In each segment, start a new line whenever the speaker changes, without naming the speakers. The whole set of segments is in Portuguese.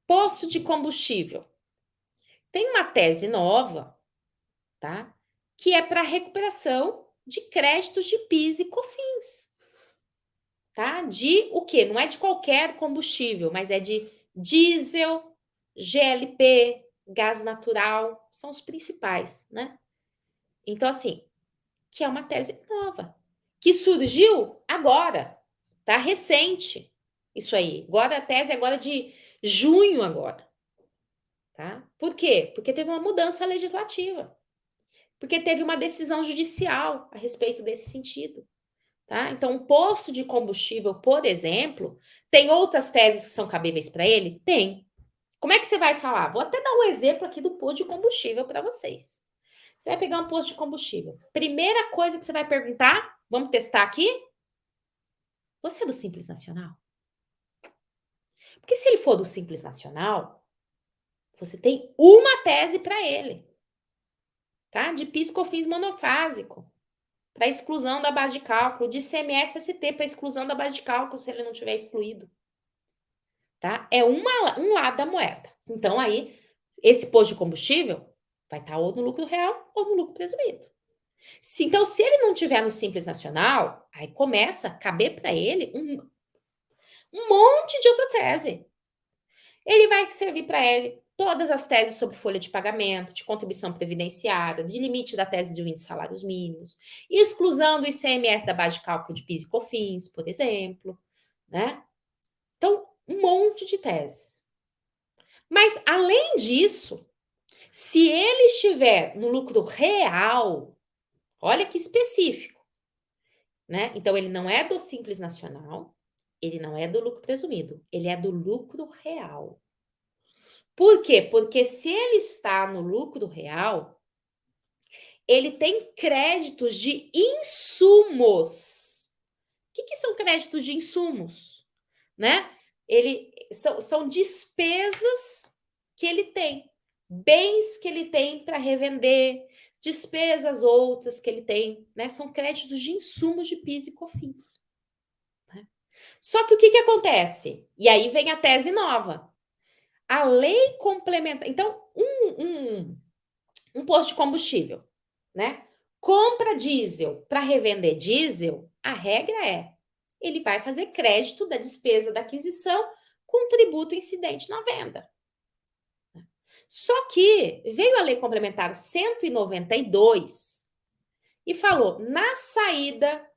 Posto de combustível. Tem uma tese nova, tá? Que é para recuperação de créditos de PIS e COFINS, tá? De o quê? Não é de qualquer combustível, mas é de diesel, GLP, gás natural, são os principais, né? Então, assim, que é uma tese nova, que surgiu agora, tá? Recente, isso aí. Agora a tese é agora de junho agora, tá? Por quê? Porque teve uma mudança legislativa, porque teve uma decisão judicial a respeito desse sentido, tá? Então, um posto de combustível, por exemplo, tem outras teses que são cabíveis para ele? Tem. Como é que você vai falar? Vou até dar um exemplo aqui do posto de combustível para vocês. Você vai pegar um posto de combustível. Primeira coisa que você vai perguntar, vamos testar aqui? Você é do Simples Nacional? Porque se ele for do Simples Nacional, você tem uma tese para ele, tá? De PIS/COFINS monofásico, para exclusão da base de cálculo, de ICMS-ST para exclusão da base de cálculo, se ele não tiver excluído, tá? É um lado da moeda. Então, aí, esse posto de combustível vai estar ou no lucro real ou no lucro presumido. Então, se ele não tiver no Simples Nacional, aí começa a caber para ele um monte de outra tese. Ele vai servir para ele todas as teses sobre folha de pagamento, de contribuição previdenciária, de limite da tese de índice de salários mínimos, exclusão do ICMS da base de cálculo de PIS e COFINS, por exemplo, né? Então, um monte de teses. Mas, além disso, se ele estiver no lucro real, olha que específico, né? Então, ele não é do Simples Nacional, ele não é do lucro presumido, ele é do lucro real. Por quê? Porque se ele está no lucro real, ele tem créditos de insumos. O que são créditos de insumos? Né? São despesas que ele tem, bens que ele tem para revender, despesas outras que ele tem, né? São créditos de insumos de PIS e COFINS. Né? Só que o que acontece? E aí vem a tese nova. A lei complementar. Então, um posto de combustível, né? Compra diesel para revender diesel, a regra é: ele vai fazer crédito da despesa da aquisição com tributo incidente na venda. Só que veio a lei complementar 192 e falou: na saída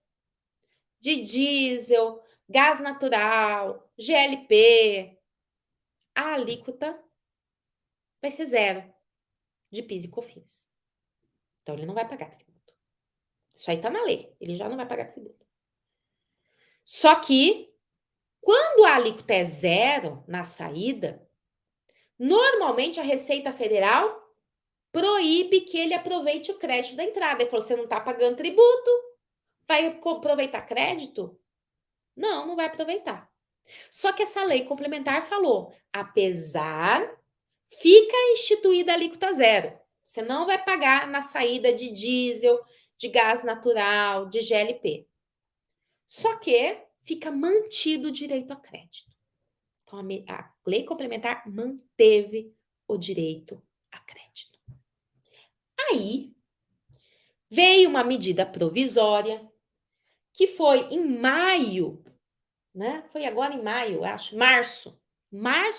de diesel, gás natural, GLP, a alíquota vai ser zero de PIS e COFINS. Então, ele não vai pagar tributo. Isso aí está na lei. Ele já não vai pagar tributo. Só que, quando a alíquota é zero na saída, normalmente a Receita Federal proíbe que ele aproveite o crédito da entrada. Ele falou: você não está pagando tributo, vai aproveitar crédito? Não, não vai aproveitar. Só que essa lei complementar falou: apesar, fica instituída a alíquota zero. Você não vai pagar na saída de diesel, de gás natural, de GLP. Só que fica mantido o direito a crédito. Então, a lei complementar manteve o direito a crédito. Aí, veio uma medida provisória, que foi em maio, né? Foi agora em maio, acho, março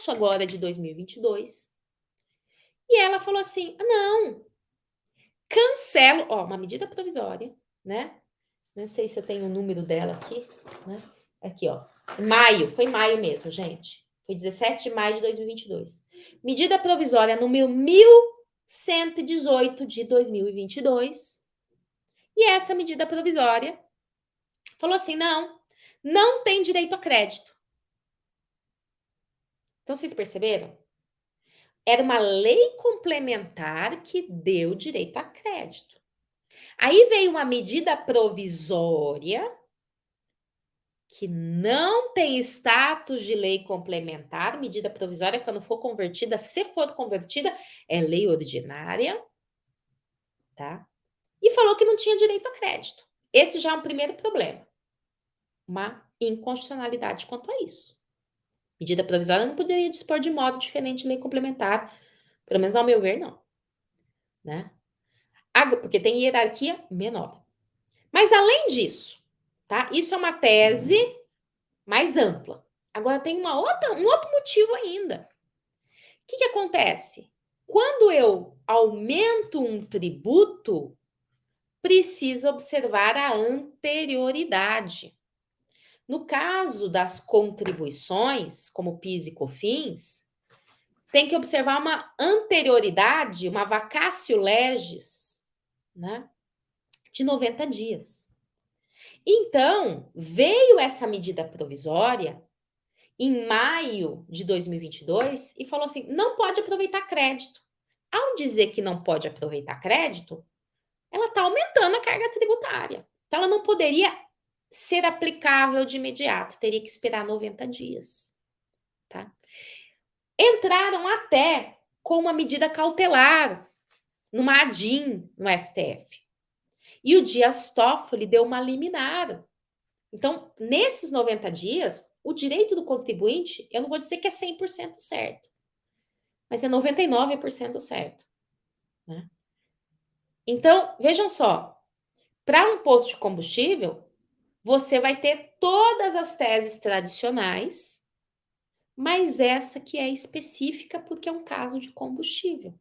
agora de 2022. E ela falou assim: não, cancelo, ó, uma medida provisória, né? Não sei se eu tenho o número dela aqui, né? Aqui, ó. Foi maio mesmo, gente. Foi 17 de maio de 2022. Medida provisória número 1118 de 2022. E essa medida provisória falou assim: não tem direito a crédito. Então, vocês perceberam? Era uma lei complementar que deu direito a crédito. Aí veio uma medida provisória que não tem status de lei complementar, medida provisória, quando for convertida, se for convertida, é lei ordinária, tá? E falou que não tinha direito a crédito. Esse já é um primeiro problema. Uma inconstitucionalidade quanto a isso. Medida provisória não poderia dispor de modo diferente de lei complementar, pelo menos ao meu ver não, né. Porque tem hierarquia menor. Mas além disso, tá, isso é uma tese mais ampla. Agora tem um outro motivo ainda. O que que acontece? Quando eu aumento um tributo, precisa observar a anterioridade. No caso das contribuições, como PIS e COFINS, tem que observar uma anterioridade, uma vacatio legis, né, de 90 dias. Então, veio essa medida provisória em maio de 2022 e falou assim: não pode aproveitar crédito. Ao dizer que não pode aproveitar crédito, ela está aumentando a carga tributária. Então, ela não poderia ser aplicável de imediato, teria que esperar 90 dias. Tá? Entraram até com uma medida cautelar, numa ADIM no STF. E o Dias Toffoli deu uma liminar. Então, nesses 90 dias, o direito do contribuinte, eu não vou dizer que é 100% certo, mas é 99% certo. Né? Então, vejam só, para um posto de combustível, você vai ter todas as teses tradicionais, mas essa que é específica porque é um caso de combustível.